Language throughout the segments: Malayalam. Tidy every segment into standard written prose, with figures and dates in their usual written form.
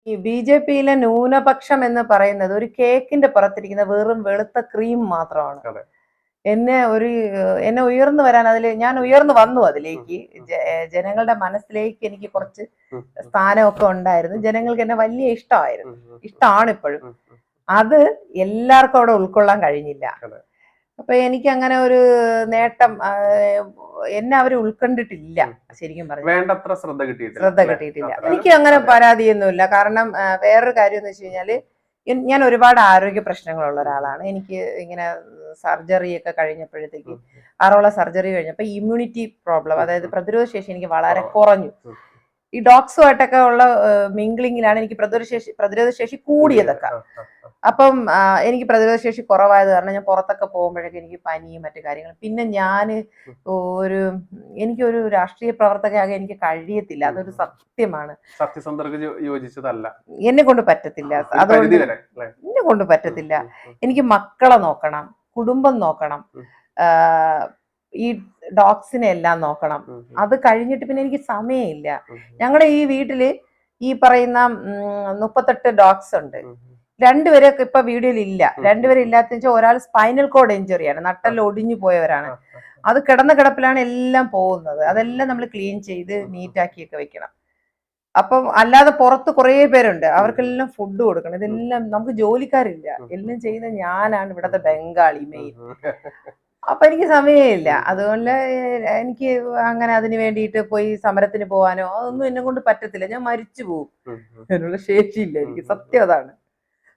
ഈ ബി.ജെ.പിയിലെ ന്യൂനപക്ഷം എന്ന് പറയുന്നത് ഒരു കേക്കിന്റെ പുറത്തിരിക്കുന്ന വെറും വെളുത്ത ക്രീം മാത്രമാണ്. എന്നെ ഉയർന്നു വരാൻ ഞാൻ ഉയർന്നു വന്നു അതിലേക്ക്. ജനങ്ങളുടെ മനസ്സിലേക്ക് എനിക്ക് കുറച്ച് സ്ഥാനമൊക്കെ ഉണ്ടായിരുന്നു. ജനങ്ങൾക്ക് എന്നെ വലിയ ഇഷ്ടമാണ് ഇപ്പോഴും. അത് എല്ലാവർക്കും അവിടെ ഉൾക്കൊള്ളാൻ കഴിഞ്ഞില്ല. അപ്പൊ എനിക്ക് അങ്ങനെ ഒരു നേട്ടം എന്നെ അവര് ഉൾക്കൊണ്ടിട്ടില്ല. ശരിക്കും പറഞ്ഞു വേണ്ടത്ര ശ്രദ്ധ കിട്ടിയിട്ടില്ല. എനിക്ക് അങ്ങനെ പരാതിയൊന്നുമില്ല. കാരണം വേറൊരു കാര്യം എന്ന് വെച്ച് കഴിഞ്ഞാല് ഞാൻ ഒരുപാട് ആരോഗ്യ പ്രശ്നങ്ങളുള്ള ഒരാളാണ്. എനിക്ക് ഇങ്ങനെ സർജറി ഒക്കെ കഴിഞ്ഞപ്പോഴത്തേക്ക് 6 സർജറി കഴിഞ്ഞപ്പോ ഇമ്മ്യൂണിറ്റി പ്രോബ്ലം, അതായത് പ്രതിരോധ ശേഷി എനിക്ക് വളരെ കുറഞ്ഞു. ഈ ഡോഗ്സുമായിട്ടൊക്കെ ഉള്ള മിംഗ്ലിങ്ങിലാണ് എനിക്ക് പ്രതിരോധ ശേഷി കൂടിയതൊക്കെ. അപ്പം എനിക്ക് പ്രതിരോധ ശേഷി കുറവായത് കാരണം ഞാൻ പുറത്തൊക്കെ പോകുമ്പോഴേക്കും എനിക്ക് പനിയും മറ്റു കാര്യങ്ങളും. പിന്നെ എനിക്കൊരു രാഷ്ട്രീയ പ്രവർത്തകയാകെ എനിക്ക് കഴിയത്തില്ല. അതൊരു സത്യമാണ്. യോജിച്ചതല്ല, എന്നെ കൊണ്ട് പറ്റത്തില്ല. അതുകൊണ്ട് എന്നെ കൊണ്ട് പറ്റത്തില്ല. എനിക്ക് മക്കളെ നോക്കണം, കുടുംബം നോക്കണം, ഈ ഡോഗ്സിനെ എല്ലാം നോക്കണം. അത് കഴിഞ്ഞിട്ട് പിന്നെ എനിക്ക് സമയമില്ല. ഞങ്ങളുടെ ഈ വീട്ടില് ഈ പറയുന്ന 38 ഡോഗ്സ് ഉണ്ട്. 2 പേരൊക്കെ ഇപ്പൊ വീഡിയോയിൽ ഇല്ല. 2 പേര് ഇല്ലാത്ത വെച്ചാൽ ഒരാൾ സ്പൈനൽ കോഡ് ഇഞ്ചുറിയാണ്, നട്ടെല്ലാം ഒടിഞ്ഞു പോയവരാണ്. അത് കിടന്ന കിടപ്പിലാണ് എല്ലാം പോകുന്നത്. അതെല്ലാം നമ്മൾ ക്ലീൻ ചെയ്ത് നീറ്റാക്കിയൊക്കെ വെക്കണം. അപ്പം അല്ലാതെ പുറത്ത് കുറേ പേരുണ്ട്, അവർക്കെല്ലാം ഫുഡ് കൊടുക്കണം. ഇതെല്ലാം നമുക്ക് ജോലിക്കാരില്ല, എല്ലാം ചെയ്യുന്ന ഞാനാണ് ഇവിടത്തെ ബംഗാളി മെയിൻ. അപ്പൊ എനിക്ക് സമയമില്ല. അതുകൊണ്ട് എനിക്ക് അങ്ങനെ അതിന് വേണ്ടിയിട്ട് പോയി സമരത്തിന് പോകാനോ അതൊന്നും എന്നെ കൊണ്ട് പറ്റത്തില്ല. ഞാൻ മരിച്ചു പോകും, അതിനുള്ള ശേഷിയില്ല എനിക്ക്. സത്യം അതാണ്.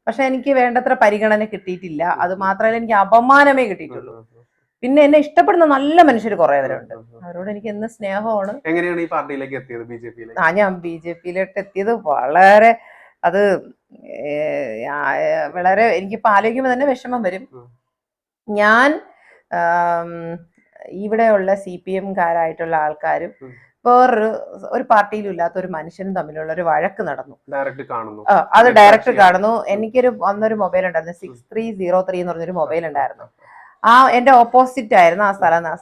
പക്ഷെ എനിക്ക് വേണ്ടത്ര പരിഗണന കിട്ടിയിട്ടില്ല. അത് മാത്രമല്ല, എനിക്ക് അപമാനമേ കിട്ടിയിട്ടുള്ളൂ. പിന്നെ എന്നെ ഇഷ്ടപ്പെടുന്ന നല്ല മനുഷ്യർ കുറെ പേരുണ്ട്, അവരോട് എനിക്ക് എന്ന് സ്നേഹമാണ്. എങ്ങനെയാണ് ഈ പാർട്ടിയിലേക്ക് എത്തിയത്, ബി.ജെ.പിയിലേക്ക്? ഞാൻ ബി.ജെ.പിയിലോട്ട് എത്തിയത് വളരെ എനിക്കിപ്പോ ആലോചിക്കുമ്പോൾ തന്നെ വിഷമം വരും. ഞാൻ ഇവിടെയുള്ള CPM-കാരായിട്ടുള്ള ആൾക്കാരും ഒരു പാർട്ടിയിലും ഇല്ലാത്ത ഒരു മനുഷ്യനും തമ്മിലുള്ള ഒരു വഴക്ക് നടന്നു. അത് ഡയറക്റ്റ് കാണുന്നു. എനിക്കൊരു അന്നൊരു മൊബൈൽ ഉണ്ടായിരുന്നു, 6303 എന്ന് പറഞ്ഞൊരു മൊബൈൽ ഉണ്ടായിരുന്നു. എന്റെ ഓപ്പോസിറ്റ് ആയിരുന്നു ആ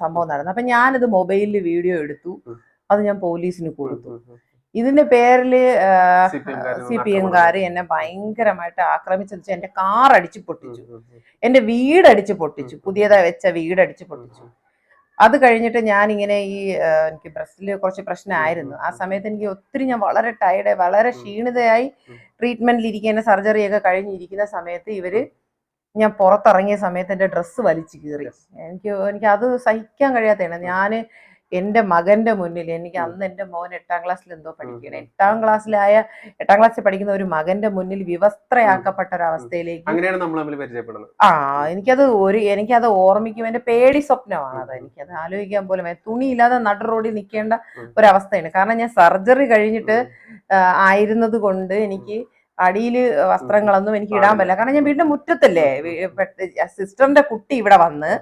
സംഭവം നടന്നത്. അപ്പൊ ഞാനിത് മുബൈലിൽ വീഡിയോ എടുത്തു. അത് ഞാൻ പോലീസിന് കൊടുത്തു. ഇതിന്റെ പേരില് CPM-കാര് എന്നെ ഭയങ്കരമായിട്ട് ആക്രമിച്ചു. എന്റെ കാർ അടിച്ചു പൊട്ടിച്ചു, എന്റെ വീടടിച്ചു പൊട്ടിച്ചു, പുതിയതായി വെച്ച വീടടിച്ചു പൊട്ടിച്ചു. അത് കഴിഞ്ഞിട്ട് ഞാനിങ്ങനെ എനിക്ക് ബ്രസ്റ്റില് കുറച്ച് പ്രശ്നമായിരുന്നു. ആ സമയത്ത് എനിക്ക് ഞാൻ വളരെ ടയർഡായി, വളരെ ക്ഷീണിതയായി ട്രീറ്റ്മെന്റിൽ ഇരിക്കുന്ന, സർജറിയൊക്കെ കഴിഞ്ഞിരിക്കുന്ന സമയത്ത് ഞാൻ പുറത്തിറങ്ങിയ സമയത്ത് എൻ്റെ ഡ്രസ്സ് വലിച്ചു കീറി. എനിക്ക് അത് സഹിക്കാൻ കഴിയാത്തതാണ്. എൻ്റെ മകന്റെ മുന്നിൽ, അന്ന് എൻ്റെ മോൻ 8ാം ക്ലാസ്സിൽ എന്തോ പഠിക്കണം, 8ാം ക്ലാസ്സിൽ പഠിക്കുന്ന ഒരു മകന്റെ മുന്നിൽ വിവസ്ത്രയാക്കപ്പെട്ട ഒരവസ്ഥയിലേക്ക്. എനിക്കത് ഓർമ്മിക്കും. എന്റെ പേടി സ്വപ്നമാണ് അത്. എനിക്കത് ആലോചിക്കാൻ പോലും തുണിയില്ലാതെ നടു റോഡിൽ നിൽക്കേണ്ട ഒരവസ്ഥയാണ്. കാരണം ഞാൻ സർജറി കഴിഞ്ഞിട്ട് ആയിരുന്നത് കൊണ്ട് എനിക്ക് അടിയില് വസ്ത്രങ്ങളൊന്നും എനിക്ക് ഇടാൻ പറ്റില്ല. കാരണം ഞാൻ വീടിന്റെ മുറ്റത്തല്ലേ. സിസ്റ്ററിന്റെ കുട്ടി ഇവിടെ വന്ന്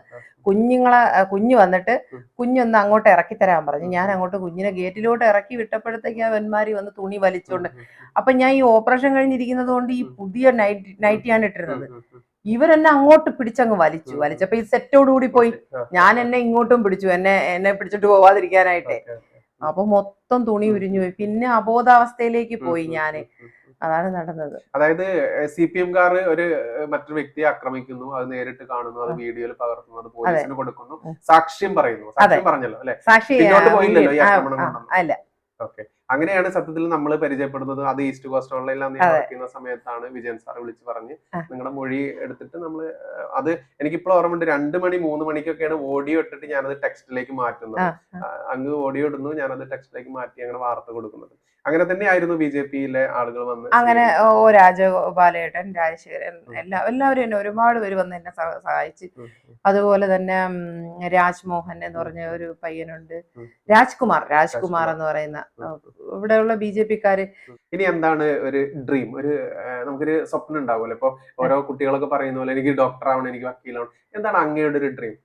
കുഞ്ഞു വന്നിട്ട് കുഞ്ഞൊന്ന് അങ്ങോട്ട് ഇറക്കി തരാൻ പറഞ്ഞു. ഞാൻ അങ്ങോട്ട് കുഞ്ഞിനെ ഗേറ്റിലോട്ട് ഇറക്കി വിട്ടപ്പോഴത്തേക്ക് ആ വെന്മാരി വന്ന് തുണി വലിച്ചോണ്ട്. അപ്പൊ ഞാൻ ഈ ഓപ്പറേഷൻ കഴിഞ്ഞിരിക്കുന്നത് കൊണ്ട് ഈ പുതിയ നൈറ്റിയാണ് ഇട്ടിരുന്നത്. ഇവരെന്നെ അങ്ങോട്ട് പിടിച്ചങ്ങ് വലിച്ചപ്പോ ഈ സെറ്റോടുകൂടി പോയി. ഞാൻ എന്നെ ഇങ്ങോട്ടും പിടിച്ചു, എന്നെ പിടിച്ചിട്ട് പോവാതിരിക്കാനായിട്ടേ. അപ്പൊ മൊത്തം തുണി ഉരിഞ്ഞു പോയി. പിന്നെ അബോധാവസ്ഥയിലേക്ക് പോയി ഞാന്. അതാണ് നടന്നത്. അതായത് CPM-കാർ മറ്റൊരു വ്യക്തിയെ ആക്രമിക്കുന്നു, അത് നേരിട്ട് കാണുന്നു, അത് വീഡിയോയിൽ പകർത്തുന്നു, അത് പോലീസിന് കൊടുക്കുന്നു, സാക്ഷ്യം പറയുന്നു. സാക്ഷ്യം പറഞ്ഞല്ലോ അല്ലെ? പിന്നോട്ട് പോയില്ലല്ലോ ഈ ആക്രമണം കൊണ്ടൊന്നും. ഓക്കെ, അങ്ങനെയാണ് സത്യത്തിൽ നമ്മൾ പരിചയപ്പെടുന്നത്. അത് ഈസ്റ്റ് കോസ്റ്റ് ഓൺലൈനിൽ അന്ന് നടക്കുന്ന സമയത്താണ് വിജയൻ സാർ വിളിച്ച് പറഞ്ഞ് നിങ്ങളുടെ മൊഴി എടുത്തിട്ട് അത് എനിക്കിപ്പോൾ ഓർമ്മയുണ്ട്. 2 മണി 3 മണിക്കൊക്കെയാണ് ഓഡിയോ ഇട്ടിട്ട് ഞാനത് ടെക്സ്റ്റിലേക്ക് മാറ്റുന്നത്. അങ്ങ് ഓഡിയോ ഇടുന്നു, ഞാനത് ടെക്സ്റ്റിലേക്ക് മാറ്റി അങ്ങനെ വാർത്ത കൊടുക്കുന്നത്. അങ്ങനെ തന്നെയായിരുന്നു ബി.ജെ.പിയിലെ ആളുകൾ വന്ന്. അങ്ങനെ രാജഗോപാലേട്ടൻ, രാജശേഖരൻ, എല്ലാവരും എന്നെ ഒരുപാട് പേര് വന്ന് എന്നെ സഹായിച്ച്. അതുപോലെ തന്നെ രാജ്മോഹൻ എന്ന് പറഞ്ഞ ഒരു പയ്യനുണ്ട്, രാജ്കുമാർ എന്ന് പറയുന്ന ഇവിടെയുള്ള ബി.ജെ.പിക്കാര്. ഇനി എന്താണ് ഒരു ഡ്രീം? നമുക്കൊരു സ്വപ്നം ഉണ്ടാവുമല്ലോ. ഇപ്പൊ ഓരോ കുട്ടികളൊക്കെ പറയുന്ന പോലെ എനിക്ക് ഡോക്ടർ ആവണം, എനിക്ക് വക്കീലാവണം. എന്താണ് അങ്ങയുടെ ഒരു ഡ്രീം?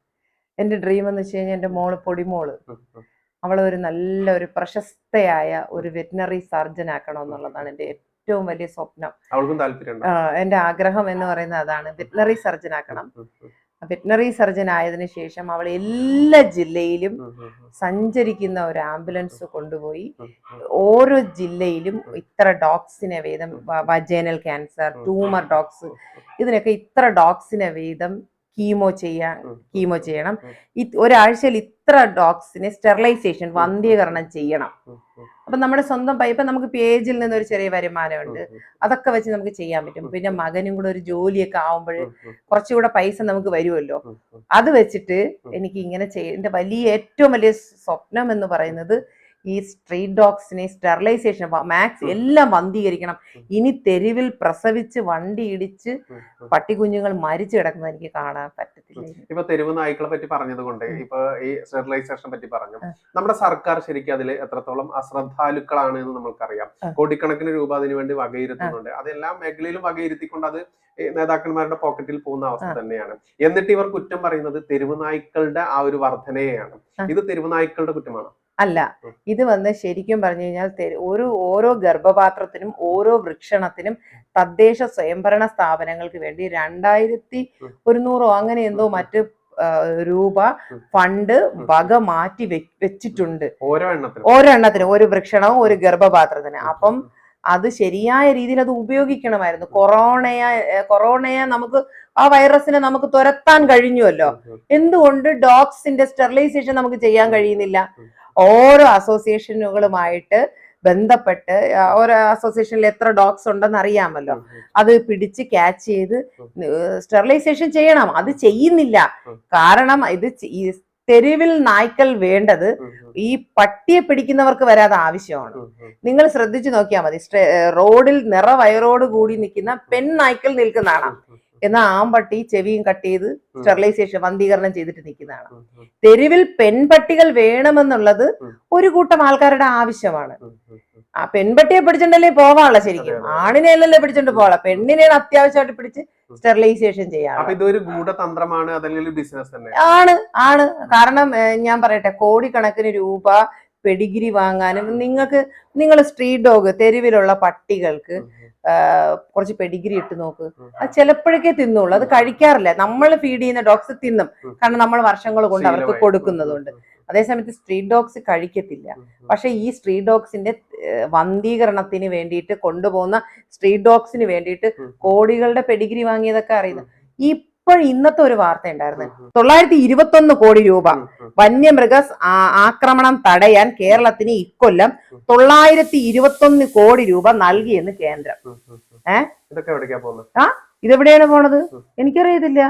എന്റെ ഡ്രീം എന്ന് വെച്ച് കഴിഞ്ഞാൽ എന്റെ മോള് പൊടിമോള് അവളെ ഒരു പ്രശസ്തയായ ഒരു വെറ്റിനറി സർജൻ ആക്കണം എന്നുള്ളതാണ് എന്റെ ഏറ്റവും വലിയ സ്വപ്നം. അവൾക്കും താല്പര്യം? എന്റെ ആഗ്രഹം എന്ന് പറയുന്നത് അതാണ്, വെറ്റിനറി സർജൻ ആക്കണം. വെറ്റിനറി സർജൻ ആയതിനു ശേഷം അവൾ എല്ലാ ജില്ലയിലും സഞ്ചരിക്കുന്ന ഒരു ആംബുലൻസ് കൊണ്ടുപോയി ഓരോ ജില്ലയിലും ഇത്ര ഡോഗ്സിനെ വീതം, വജൈനൽ ക്യാൻസർ, ട്യൂമർ ഡോഗ്സ്, ഇതിനൊക്കെ ഇത്ര ഡോഗ്സിനെ വീതം കീമോ ചെയ്യണം, ഒരാഴ്ചയിൽ ഇത്ര ഡോഗ്സിനെ സ്റ്റെറിലൈസേഷൻ, വന്ധ്യീകരണം ചെയ്യണം. അപ്പൊ നമ്മുടെ സ്വന്തം ഇപ്പൊ നമുക്ക് പേജിൽ നിന്ന് ഒരു ചെറിയ വരുമാനമുണ്ട്, അതൊക്കെ വെച്ച് നമുക്ക് ചെയ്യാൻ പറ്റും. പിന്നെ മകനും കൂടെ ഒരു ജോലിയൊക്കെ ആവുമ്പോൾ കുറച്ചുകൂടെ പൈസ നമുക്ക് വരുമല്ലോ. അത് വെച്ചിട്ട് എനിക്ക് ഇങ്ങനെ എന്റെ ഏറ്റവും വലിയ സ്വപ്നം എന്ന് പറയുന്നത് ഈ സ്ട്രീറ്റ് ഡോഗ്സിനെ സ്റ്റെറിലൈസേഷൻ, മാക്സ് എല്ലാം വന്ധീകരിക്കണം. ഇനി തെരുവിൽ പ്രസവിച്ച് വണ്ടി ഇടിച്ച് പട്ടിക്കുഞ്ഞുങ്ങൾ മരിച്ചു കിടക്കുന്നത് എനിക്ക് കാണാൻ പറ്റത്തില്ല. ഇപ്പൊ തെരുവ് നായ്ക്കളെ പറ്റി പറഞ്ഞത് കൊണ്ട് ഇപ്പൊ ഈ സ്റ്റെറിലൈസേഷനെ പറ്റി പറഞ്ഞു. നമ്മുടെ സർക്കാർ ശരിക്കും അതിൽ എത്രത്തോളം അശ്രദ്ധാലുക്കളാണ് എന്ന് നമ്മൾക്കറിയാം. കോടിക്കണക്കിന് രൂപ അതിനു വേണ്ടി വകയിരുത്തുന്നുണ്ട്. അതെല്ലാം മേഖലയിലും വകയിരുത്തിക്കൊണ്ട് അത് നേതാക്കന്മാരുടെ പോക്കറ്റിൽ പോകുന്ന അവസ്ഥ തന്നെയാണ്. എന്നിട്ട് ഇവർ കുറ്റം പറയുന്നത് തെരുവ് നായ്ക്കളുടെ ആ ഒരു വർധനയെയാണ്. ഇത് തെരുവ് നായ്ക്കളുടെ കുറ്റമാണ് അല്ല. ഇത് ശരിക്കും പറഞ്ഞു കഴിഞ്ഞാൽ ഓരോ ഗർഭപാത്രത്തിനും ഓരോ വൃക്ഷണത്തിനും തദ്ദേശ സ്വയംഭരണ സ്ഥാപനങ്ങൾക്ക് വേണ്ടി 2100 അങ്ങനെ എന്തോ മറ്റ് രൂപ ഫണ്ട് വക മാറ്റി വെച്ചിട്ടുണ്ട് ഓരോ എണ്ണത്തിന്, ഒരു വൃക്ഷണവും ഒരു ഗർഭപാത്രത്തിന്. അപ്പം അത് ശരിയായ രീതിയിൽ അത് ഉപയോഗിക്കണമായിരുന്നു. കൊറോണയെ നമുക്ക് ആ വൈറസിനെ നമുക്ക് തുരത്താൻ കഴിഞ്ഞുവല്ലോ. എന്തുകൊണ്ട് ഡോഗ്സിന്റെ സ്റ്റെറിലൈസേഷൻ നമുക്ക് ചെയ്യാൻ കഴിയുന്നില്ല? ഓരോ അസോസിയേഷനുകളുമായിട്ട് ബന്ധപ്പെട്ട്, ഓരോ അസോസിയേഷനിൽ എത്ര ഡോഗ്സ് ഉണ്ടെന്ന് അറിയാമല്ലോ, അത് പിടിച്ച് ക്യാച്ച് ചെയ്ത് സ്റ്റെറിലൈസേഷൻ ചെയ്യണം. അത് ചെയ്യുന്നില്ല. കാരണം ഇത് തെരുവിൽ നായ്ക്കൾ വേണ്ടത് ഈ പട്ടിയെ പിടിക്കുന്നവർക്ക് വരാതെ ആവശ്യമാണ്. നിങ്ങൾ ശ്രദ്ധിച്ചു നോക്കിയാൽ മതി, റോഡിൽ നിറവയറോട് കൂടി നിൽക്കുന്ന പെൺ നായ്ക്കൾ നിൽക്കുന്നതാണ്. എന്നാൽ ആമ്പട്ടി ചെവിയും കട്ട് ചെയ്ത് സ്റ്റെറിലൈസേഷൻ, വന്ധീകരണം ചെയ്തിട്ട് നിൽക്കുന്നതാണ്. തെരുവിൽ പെൺപട്ടികൾ വേണമെന്നുള്ളത് ഒരു കൂട്ടം ആൾക്കാരുടെ ആവശ്യമാണ്. ആ പെൺപട്ടിയെ പിടിച്ചിട്ടല്ലേ പോവാനുള്ള, ശരിക്കും ആണിനെ അല്ലല്ലേ പിടിച്ചോണ്ട് പോവാ, പെണ്ണിനെയാണ് അത്യാവശ്യമായിട്ട് പിടിച്ച് സ്റ്റെറിലൈസേഷൻ ചെയ്യാം. ഇതൊരു ഗൂഢതന്ത്രമാണ്, അതല്ലെങ്കിൽ ബിസിനസ് തന്നെ ആണ്. കാരണം ഞാൻ പറയട്ടെ, കോടിക്കണക്കിന് രൂപ പെഡിഗ്രി വാങ്ങാനും നിങ്ങൾ സ്ട്രീറ്റ് ഡോഗ്, തെരുവിലുള്ള പട്ടികൾക്ക് കുറച്ച് പെഡിഗ്രി ഇട്ട് നോക്ക്, അത് ചിലപ്പോഴൊക്കെ തിന്നുള്ളൂ, അത് കഴിക്കാറില്ല. നമ്മൾ ഫീഡ് ചെയ്യുന്ന ഡോഗ്സ് തിന്നും, കാരണം നമ്മൾ വർഷങ്ങൾ കൊണ്ട് അവർക്ക് കൊടുക്കുന്നതുകൊണ്ട്. അതേസമയത്ത് സ്ട്രീറ്റ് ഡോഗ്സ് കഴിക്കത്തില്ല. പക്ഷെ ഈ സ്ട്രീറ്റ് ഡോഗ്സിന്റെ വന്ധീകരണത്തിന് വേണ്ടിയിട്ട് കൊണ്ടുപോകുന്ന സ്ട്രീറ്റ് ഡോഗ്സിന് വേണ്ടിയിട്ട് കോടികളുടെ പെഡിഗ്രി വാങ്ങിയതൊക്കെ അറിയുന്നു. ഇന്നത്തെ ഒരു വാർത്ത ഉണ്ടായിരുന്നു, 921 കോടി രൂപ വന്യമൃഗ ആക്രമണം തടയാൻ കേരളത്തിന് ഇക്കൊല്ലം 921 കോടി രൂപ നൽകിയെന്ന് കേന്ദ്രം. ഇതെവിടെയാണ് പോണത്? എനിക്കറിയത്തില്ല.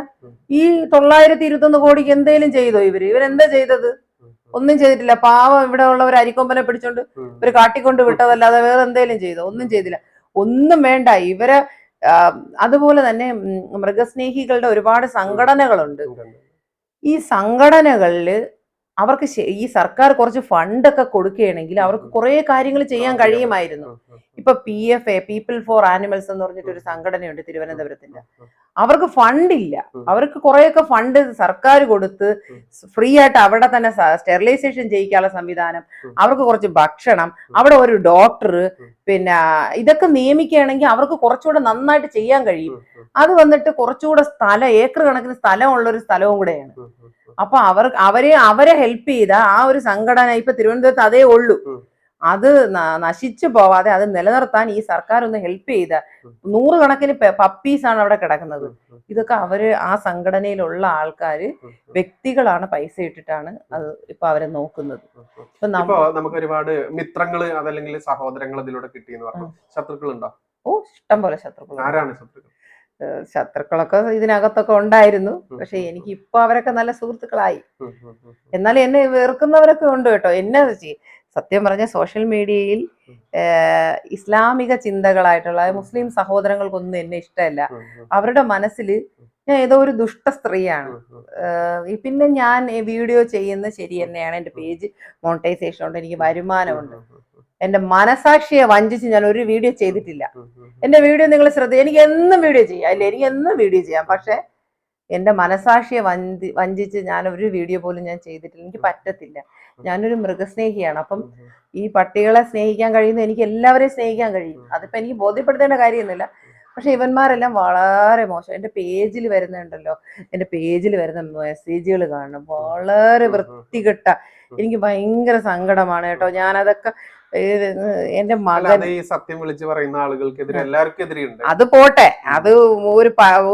ഈ 921 കോടിക്ക് എന്തേലും ചെയ്തോ ഇവരെന്താ ചെയ്തത്? ഒന്നും ചെയ്തിട്ടില്ല. പാവം ഇവിടെ ഉള്ളവർ അരിക്കൊമ്പനെ പിടിച്ചോണ്ട് ഇവര് കാട്ടിക്കൊണ്ട് വിട്ടതല്ലാതെ വേറെ എന്തേലും ചെയ്തോ? ഒന്നും ചെയ്തില്ല. ഒന്നും വേണ്ട. അതുപോലെ തന്നെ മൃഗസ്നേഹികളുടെ ഒരുപാട് സംഘടനകളുണ്ട്. ഈ സംഘടനകളില് അവർക്ക് ഈ സർക്കാർ കുറച്ച് ഫണ്ടൊക്കെ കൊടുക്കുകയാണെങ്കിൽ അവർക്ക് കുറെ കാര്യങ്ങൾ ചെയ്യാൻ കഴിയുമായിരുന്നു. ഇപ്പൊ PFA, പീപ്പിൾ ഫോർ ആനിമൽസ് എന്ന് പറഞ്ഞിട്ട് ഒരു സംഘടനയുണ്ട് തിരുവനന്തപുരത്തിന്റെ. അവർക്ക് ഫണ്ടില്ല. അവർക്ക് കുറെയൊക്കെ ഫണ്ട് സർക്കാർ കൊടുത്ത് ഫ്രീ ആയിട്ട് അവിടെ തന്നെ സ്റ്റെറിലൈസേഷൻ ചെയ്യിക്കാനുള്ള സംവിധാനം, അവർക്ക് കുറച്ച് ഭക്ഷണം, അവിടെ ഒരു ഡോക്ടർ, പിന്നെ ഇതൊക്കെ നിയമിക്കുകയാണെങ്കിൽ അവർക്ക് കുറച്ചുകൂടെ നന്നായിട്ട് ചെയ്യാൻ കഴിയും. അത് കുറച്ചുകൂടെ ഏക്കർ കണക്കിന് സ്ഥലമുള്ള ഒരു സ്ഥലവും കൂടെയാണ്. അപ്പൊ അവരെ ഹെൽപ്പ് ചെയ്ത ആ ഒരു സംഘടന ഇപ്പൊ തിരുവനന്തപുരത്ത് അതേ ഉള്ളൂ. അത് നശിച്ചു പോവാതെ അത് നിലനിർത്താൻ ഈ സർക്കാർ ഒന്ന് ഹെൽപ്പ് ചെയ്ത 100 കണക്കിന് പപ്പീസാണ് അവിടെ കിടക്കുന്നത്. ഇതൊക്കെ ആ സംഘടനയിലുള്ള ആൾക്കാര് വ്യക്തികളാണ്, പൈസ ഇട്ടിട്ടാണ് അത് ഇപ്പൊ അവരെ നോക്കുന്നത്. നമുക്ക് ഒരുപാട് മിത്രങ്ങള് അതല്ലെങ്കിൽ സഹോദരങ്ങൾ ഇതിലൂടെ കിട്ടിയെന്ന് പറഞ്ഞു. ശത്രുക്കളുണ്ടോ? ഇഷ്ടം പോലെ ശത്രുക്കൾ. ആരാണ് ശത്രുക്കൾ? ശത്രുക്കളൊക്കെ ഇതിനകത്തൊക്കെ ഉണ്ടായിരുന്നു. പക്ഷെ എനിക്ക് ഇപ്പൊ അവരൊക്കെ നല്ല സുഹൃത്തുക്കളായി. എന്നാലും എന്നെ വെറുക്കുന്നവരൊക്കെ ഉണ്ട് കേട്ടോ. സത്യം പറഞ്ഞ സോഷ്യൽ മീഡിയയിൽ ഇസ്ലാമിക ചിന്തകളായിട്ടുള്ള മുസ്ലിം സഹോദരങ്ങൾക്കൊന്നും എന്നെ ഇഷ്ടമല്ല. അവരുടെ മനസ്സിൽ ഞാൻ ഏതോ ഒരു ദുഷ്ട സ്ത്രീയാണ്. പിന്നെ ഞാൻ വീഡിയോ ചെയ്യുന്നത് ശരി തന്നെയാണ്. എൻ്റെ പേജ് മോണിറ്റൈസേഷൻ ഉണ്ട്, എനിക്ക് വരുമാനമുണ്ട്. എന്റെ മനസാക്ഷിയെ വഞ്ചിച്ച് ഞാൻ ഒരു വീഡിയോ ചെയ്തിട്ടില്ല. എന്റെ വീഡിയോ നിങ്ങൾ എനിക്ക് എന്നും വീഡിയോ ചെയ്യാം, അല്ലെ? എനിക്ക് എന്നും വീഡിയോ ചെയ്യാം. പക്ഷെ എന്റെ മനസാക്ഷിയെ വഞ്ചിച്ച് ഞാൻ ഒരു വീഡിയോ പോലും ഞാൻ ചെയ്തിട്ടില്ല. എനിക്ക് പറ്റത്തില്ല. ഞാനൊരു മൃഗസ്നേഹിയാണ്. അപ്പം ഈ പട്ടികളെ സ്നേഹിക്കാൻ കഴിയുന്ന എനിക്ക് എല്ലാവരെയും സ്നേഹിക്കാൻ കഴിയും. അതിപ്പോ എനിക്ക് ബോധ്യപ്പെടുത്തേണ്ട കാര്യമൊന്നുമില്ല. പക്ഷെ ഇവന്മാരെല്ലാം വളരെ മോശം. എന്റെ പേജിൽ വരുന്നുണ്ടല്ലോ, എന്റെ പേജിൽ വരുന്ന മെസ്സേജുകൾ കാണണം, വളരെ വൃത്തികെട്ട. എനിക്ക് ഭയങ്കര സങ്കടമാണ് കേട്ടോ. ഞാനതൊക്കെ എന്റെ മകൻ ഈ സത്യം വിളിച്ച് പറയുന്ന ആളുകൾക്കെതിരെ എല്ലാവർക്കും എതിരെയുണ്ട്. അത് പോട്ടെ, അത്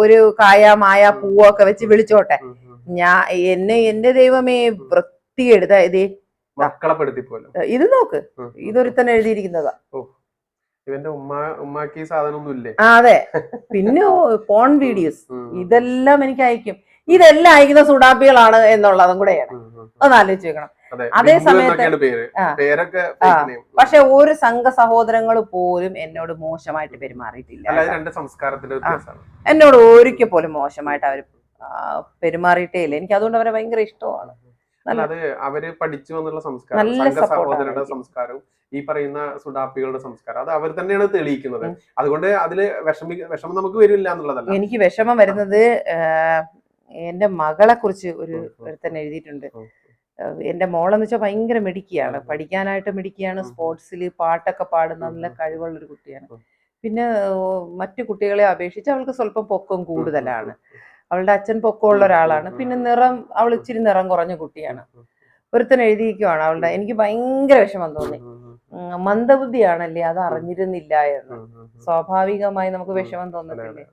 ഒരു കായ മായ പൂവൊക്കെ വെച്ച് വിളിച്ചോട്ടെ. എന്റെ ദൈവമേ വൃത്തിയെടുത്ത ഇതേ മക്കളെ പെടുത്തി പോലും. ഇത് നോക്ക്, ഇതൊരുത്തന്നെ എഴുതിയിരിക്കുന്നതാ. ഇവന്റെ ഉമ്മാക്ക് ഈ സാധനമൊന്നും ഇല്ലേ? അതെ. പിന്നെ പോൺ വീഡിയോസ് ഇതെല്ലാം എനിക്ക് അയക്കും. ഇതെല്ലാം അയക്കുന്ന സുഡാപ്പികളാണ് എന്നുള്ളതും കൂടെയാണ്. ഒന്ന് ആലോചിച്ച് വെക്കണം. അതേ സമയത്ത് പക്ഷെ ഒരു സംഘ സഹോദരങ്ങൾ പോലും എന്നോട് മോശമായിട്ട് പെരുമാറിയിട്ടില്ല. എന്നോട് ഒരിക്കൽ പോലും മോശമായിട്ട് അവർ പെരുമാറിയിട്ടേ ഇല്ല. എനിക്ക് അതുകൊണ്ട് അവരെ ഭയങ്കര ഇഷ്ടമാണ്. അവര് പഠിച്ചു വന്നുള്ള സംസ്കാരം, സംസ്കാരവും ഈ പറയുന്ന സുഡാപ്പികളുടെ സംസ്കാരം അത് അവർ തന്നെയാണ് തെളിയിക്കുന്നത്. അതുകൊണ്ട് അതില് വിഷമം നമുക്ക് വരില്ല എന്നുള്ളതല്ല. എനിക്ക് വിഷമം വരുന്നത് എന്റെ മകളെ കുറിച്ച് ഒരുത്തൻ എഴുതിയിട്ടുണ്ട്. എന്റെ മോളെന്ന് വെച്ചാൽ ഭയങ്കര മിടുക്കിയാണ്, പഠിക്കാനായിട്ട് മിടുക്കിയാണ്, സ്പോർട്സിൽ പാട്ടൊക്കെ പാടുന്ന നല്ല കഴിവുള്ള ഒരു കുട്ടിയാണ്. പിന്നെ മറ്റു കുട്ടികളെ അപേക്ഷിച്ച് അവൾക്ക് സ്വല്പം പൊക്കം കൂടുതലാണ്. അവളുടെ അച്ഛൻ പൊക്കമുള്ള ഒരാളാണ്. പിന്നെ അവൾ ഇച്ചിരി നിറം കുറഞ്ഞ കുട്ടിയാണ്. ഒരുത്തൻ എഴുതിയിരിക്കുവാണ് അവളുടെ. എനിക്ക് ഭയങ്കര വിഷമം തോന്നി. മന്ദബുദ്ധിയാണല്ലേ, അത് അറിഞ്ഞിരുന്നില്ല എന്ന്. സ്വാഭാവികമായി നമുക്ക് വിഷമം തോന്നത്തില്ലേ?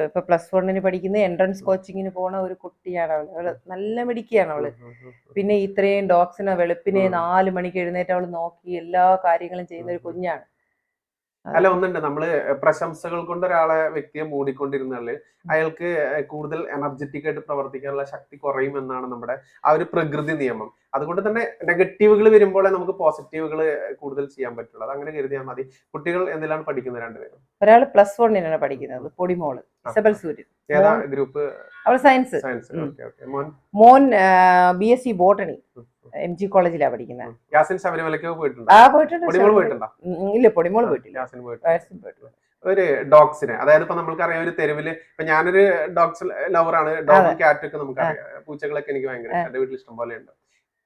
ഇപ്പൊ +1 പഠിക്കുന്ന എൻട്രൻസ് കോച്ചിങ്ങിന് പോണ ഒരു കുട്ടിയാണ് അവള്. നല്ല മിടുക്കിയാണ് അവള്. പിന്നെ ഇത്രയും ഡോഗ്സിനെ വെളുപ്പിനെ 4 മണിക്ക് എഴുന്നേറ്റ് അവള് നോക്കി എല്ലാ കാര്യങ്ങളും ചെയ്യുന്ന ഒരു കുഞ്ഞാണ്. അല്ല, ഒന്നുണ്ട്, നമ്മള് പ്രശംസകൾ കൊണ്ട് ഒരാളെ വ്യക്തിയെ മൂടിക്കൊണ്ടിരുന്നാല് അയാൾക്ക് കൂടുതൽ എനർജറ്റിക് ആയിട്ട് പ്രവർത്തിക്കാനുള്ള ശക്തി കുറയും എന്നാണ് നമ്മുടെ ആ ഒരു പ്രകൃതി നിയമം. അതുകൊണ്ട് തന്നെ നെഗറ്റീവുകൾ വരുമ്പോഴേ നമുക്ക് പോസിറ്റീവുകൾ കൂടുതൽ ചെയ്യാൻ പറ്റുള്ളൂ. അത് അങ്ങനെ കരുതിയാൽ മതി. കുട്ടികൾ എന്തിലാണ് പഠിക്കുന്നത്? രണ്ടുപേരും. ഒരാൾ +1 പഠിക്കുന്നത്, പൊടിമോള് ഇസബൽ സൂര്യൻ. ഏതാ ഗ്രൂപ്പ്? അവൾ സയൻസ്. മോൻ BSc ബോട്ടണി MG കോളേജിലാണ് പഠിക്കുന്നത്. യാസിൻ ശബരിമലയ്ക്ക് പോയിട്ടുണ്ട്? പോയിട്ടുണ്ട്. ഇല്ല, പൊടിമോള് പോയിട്ടില്ല. ഒരു ഡോഗ്സിനെ, അതായത് ഇപ്പൊ നമ്മൾക്കറിയാം ഒരു തെരുവില്, ഇപ്പൊ ഞാനൊരു ഡോഗ്സ് ലവറാണ്. ഡോഗും ക്യാറ്റൊക്കെ നമുക്കറിയാം. പൂച്ചകളൊക്കെ എനിക്ക് ഭയങ്കര, എന്റെ വീട്ടിൽ ഇഷ്ടം പോലെ ഉണ്ട്.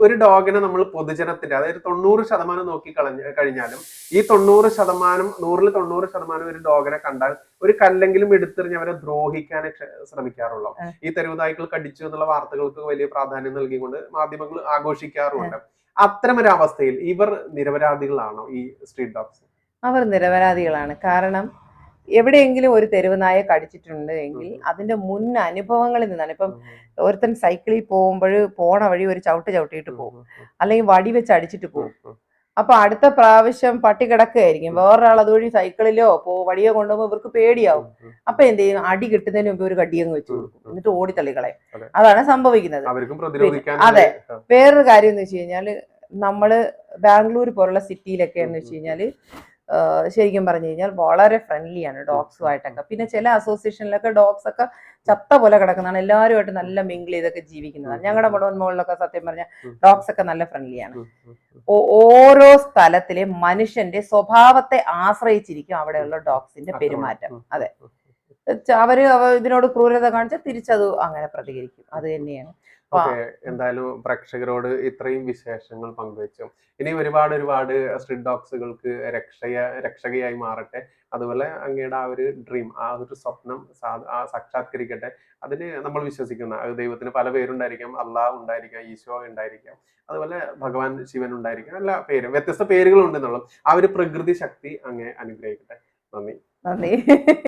ഒരു ഡോഗിനെ നമ്മൾ പൊതുജനത്തിന്റെ, അതായത് 90% നോക്കി കഴിഞ്ഞാലും ഈ 90%, 100-ൽ 90% ഒരു ഡോഗിനെ കണ്ടാൽ ഒരു കല്ലെങ്കിലും എടുത്തെറിഞ്ഞ് അവരെ ദ്രോഹിക്കാനേ ശ്രമിക്കാറുള്ളൂ. ഈ തെരുവ് നായ്ക്കൾ കടിച്ചു എന്നുള്ള വാർത്തകൾക്ക് വലിയ പ്രാധാന്യം നൽകിക്കൊണ്ട് മാധ്യമങ്ങൾ ആഘോഷിക്കാറുമുണ്ട്. അത്തരമൊരു അവസ്ഥയിൽ ഇവർ നിരപരാധികളാണോ ഈ സ്ട്രീറ്റ് ഡോഗ്സ്? അവർ നിരപരാധികളാണ്. കാരണം എവിടെയെങ്കിലും ഒരു തെരുവ് നായ കടിച്ചിട്ടുണ്ട് എങ്കിൽ അതിന്റെ മുൻ അനുഭവങ്ങളിൽ നിന്നാണ്. ഇപ്പം ഒരുത്തൻ സൈക്കിളിൽ പോണ വഴി ഒരു ചവിട്ടിയിട്ട് പോകും, അല്ലെങ്കിൽ വടി വെച്ച് അടിച്ചിട്ട് പോകും. അപ്പൊ അടുത്ത പ്രാവശ്യം പട്ടി കിടക്കുകയായിരിക്കും, വേറൊരാൾ അതുവഴി സൈക്കിളിലോ വടിയോ കൊണ്ടുപോകുമ്പോൾ ഇവർക്ക് പേടിയാവും. അപ്പൊ എന്ത് ചെയ്യും? അടി കിട്ടുന്നതിന് മുമ്പ് ഒരു കടിയങ്ങ് വെച്ച് കൊടുക്കും, എന്നിട്ട് ഓടിത്തള്ളികളയും. അതാണ് സംഭവിക്കുന്നത്. അതെ. വേറൊരു കാര്യം എന്ന് വെച്ച് കഴിഞ്ഞാല്, നമ്മള് ബാംഗ്ലൂർ പോലുള്ള സിറ്റിയിലൊക്കെ എന്ന് വെച്ച് കഴിഞ്ഞാല് ശരിക്കും പറഞ്ഞു കഴിഞ്ഞാൽ വളരെ ഫ്രണ്ട്ലിയാണ് ഡോഗ്സുമായിട്ടൊക്കെ. പിന്നെ ചില അസോസിയേഷനിലൊക്കെ ഡോഗ്സ് ഒക്കെ ചത്ത പോലെ കിടക്കുന്നതാണ്. എല്ലാവരുമായിട്ട് നല്ല മിങ്കിൾ ചെയ്തൊക്കെ ജീവിക്കുന്നതാണ്. ഞങ്ങളുടെ മുകളിലൊക്കെ സത്യം പറഞ്ഞാൽ ഡോഗ്സ് ഒക്കെ നല്ല ഫ്രണ്ട്ലിയാണ്. ഓരോ സ്ഥലത്തിലെ മനുഷ്യന്റെ സ്വഭാവത്തെ ആശ്രയിച്ചിരിക്കും അവിടെയുള്ള ഡോഗ്സിന്റെ പെരുമാറ്റം. അതെ, അവര് ഇതിനോട് ക്രൂരത കാണിച്ചാൽ തിരിച്ചത് അങ്ങനെ പ്രതികരിക്കും. അത് തന്നെയാണ്. എന്തായാലും പ്രേക്ഷകരോട് ഇത്രയും വിശേഷങ്ങൾ പങ്കുവെച്ചു. ഇനി ഒരുപാട് സ്ട്രീറ്റ് ഡോഗ്സുകൾക്ക് രക്ഷകയായി മാറട്ടെ. അതുപോലെ അങ്ങയുടെ ആ ഒരു ഡ്രീം, ആ ഒരു സ്വപ്നം സാക്ഷാത്കരിക്കട്ടെ. അതിന് നമ്മൾ വിശ്വസിക്കുന്ന, അത് ദൈവത്തിന് പല പേരുണ്ടായിരിക്കാം. അള്ളാഹ് ഉണ്ടായിരിക്കാം, ഈശോ ഉണ്ടായിരിക്കാം, അതുപോലെ ഭഗവാൻ ശിവൻ ഉണ്ടായിരിക്കാം. എല്ലാ പേരും, വ്യത്യസ്ത പേരുകൾ ഉണ്ടെന്നുള്ളൂ. ആ ഒരു പ്രകൃതി ശക്തി അങ്ങേ അനുഗ്രഹിക്കട്ടെ. നന്ദി.